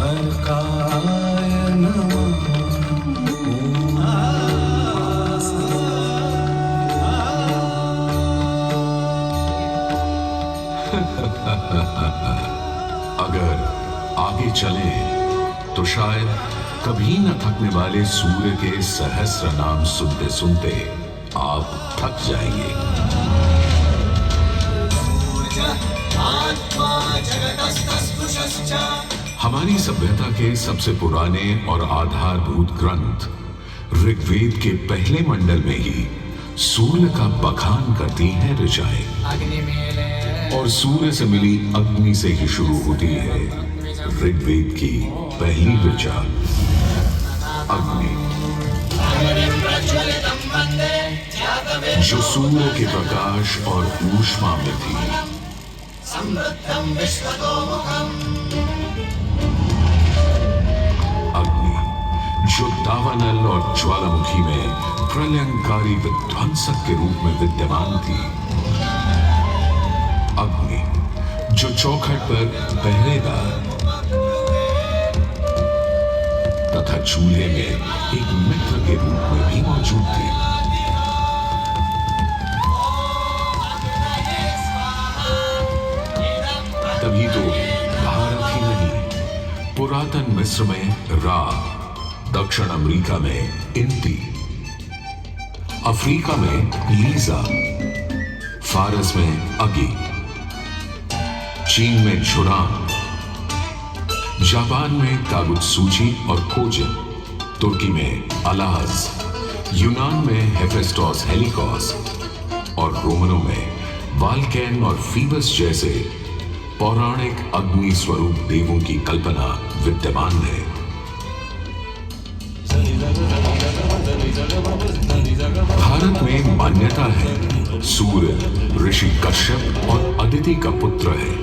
अर्काय नमः। अगर आगे चले तो शायद कभी न थकने वाले सूर्य के सहस्र नाम सुनते सुनते आप थक जाएंगे। हमारी सभ्यता के सबसे पुराने और आधारभूत ग्रंथ ऋग्वेद के पहले मंडल में ही सूर्य का बखान करती है ऋचाएं। और सूर्य से मिली अग्नि से ही शुरू होती है ऋग्वेद की पहली ऋचा अग्नि, जो सूर्य के प्रकाश और ऊष्मा में थी। अग्नि, जो दावानल और ज्वालामुखी में प्रलयंकारी विध्वंसक के रूप में विद्यमान थी। अग्नि, जो चौखट पर पहरेदार तथा चूल्हे में एक मित्र के रूप में भी मौजूद थी। तभी तो भारत ही नहीं, पुरातन मिस्र में रा, दक्षिण अमेरिका में इंती, अफ्रीका में लीजा, फारस में अगी, चीन में झुराम, जापान में कागुत्सूची और कोजिन, तुर्की में अलाज, यूनान में हेफेस्टोस हेलिकोस और रोमनों में वाल्केन और फीबस जैसे पौराणिक अग्नि स्वरूप देवों की कल्पना विद्यमान है। भारत में मान्यता है सूर्य ऋषि कश्यप और अदिति का पुत्र है।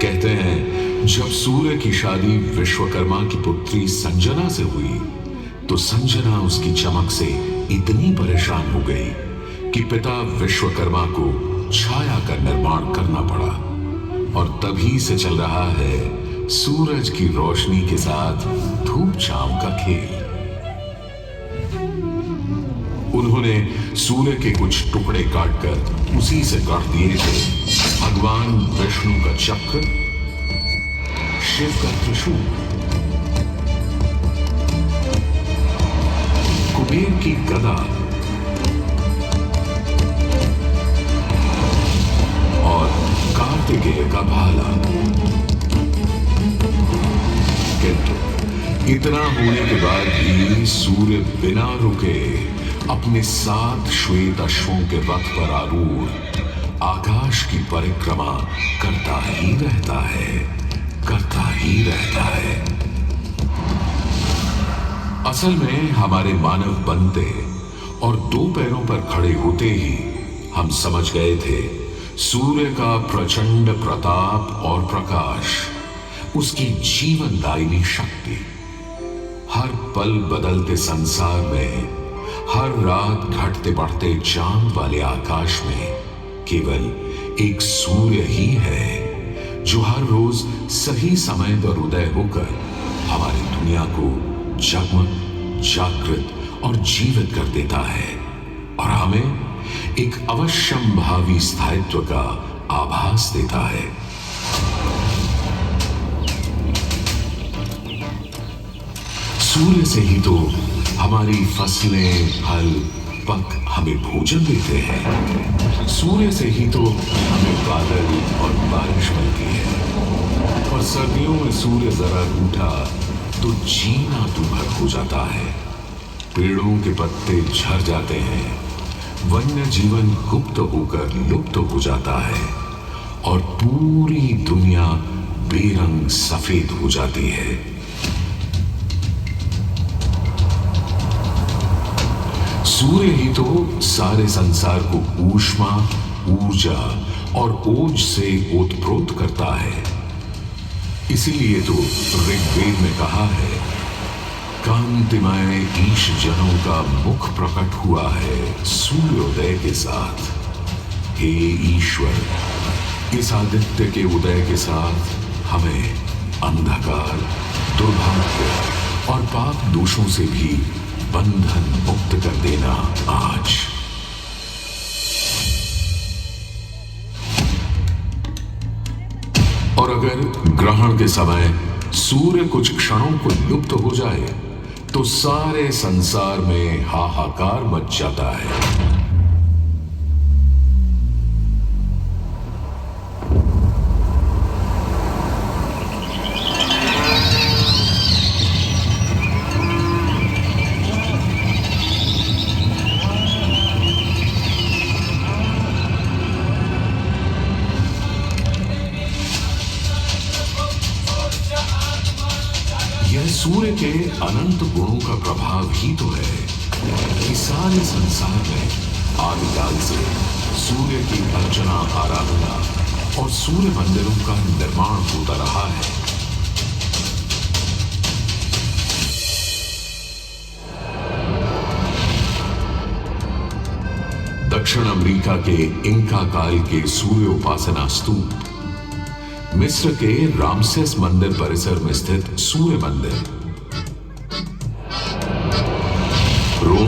कहते हैं जब सूर्य की शादी विश्वकर्मा की पुत्री संजना से हुई तो संजना उसकी चमक से इतनी परेशान हो गई कि पिता विश्वकर्मा को छाया का निर्माण करना पड़ा। और तभी से चल रहा है सूरज की रोशनी के साथ धूप छांव का खेल। उन्होंने सूर्य के कुछ टुकड़े काटकर उसी से गढ़ दिए थे भगवान विष्णु का चक्र, शिव का त्रिशूल, कुबेर की गदा और कार्तिकेय का भाला। किंतु इतना होने के बाद भी सूर्य बिना रुके अपने 7 श्वेत अश्वों के रथ पर आरूढ़ आकाश की परिक्रमा करता ही रहता है, करता ही रहता है। असल में हमारे मानव बनते और 2 पैरों पर खड़े होते ही हम समझ गए थे सूर्य का प्रचंड प्रताप और प्रकाश, उसकी जीवनदायिनी शक्ति हर पल बदलते संसार में, हर रात घटते बढ़ते चांद वाले आकाश में केवल एक सूर्य ही है जो हर रोज सही समय पर उदय होकर हमारी दुनिया को जगमग, जागृत और जीवित कर देता है और हमें एक अवश्यंभावी स्थायित्व का आभास देता है। सूर्य से ही तो हमारी फसलें, फल, पक हमें भोजन देते हैं। सूर्य से ही तो हमें बादल और बारिश मिलती है। और सर्दियों में सूर्य जरा रूठा तो जीना दूभर हो जाता है। पेड़ों के पत्ते झड़ जाते हैं, वन्य जीवन गुप्त होकर लुप्त हो जाता है और पूरी दुनिया बेरंग सफेद हो जाती है। सूर्य ही तो सारे संसार को ऊष्मा, ऊर्जा और ओज से ओतप्रोत करता है। इसीलिए तो ऋग्वेद में कहा है, कांतिमय ईश जनों का मुख प्रकट हुआ है सूर्योदय के साथ। हे ईश्वर, इस आदित्य के उदय के साथ हमें अंधकार, दुर्भाग्य और पाप दोषों से भी बंधन मुक्त कर देना आज। और अगर ग्रहण के समय सूर्य कुछ क्षणों को लुप्त हो जाए तो सारे संसार में हाहाकार मच जाता है। यह सूर्य के अनंत गुणों का प्रभाव ही तो है कि सारे संसार में आदिकाल से सूर्य की अर्चना, आराधना और सूर्य मंदिरों का निर्माण होता रहा है। दक्षिण अमेरिका के इंका काल के सूर्य उपासना स्तूप, मिस्र के रामसेस मंदिर परिसर में स्थित सूर्य मंदिर,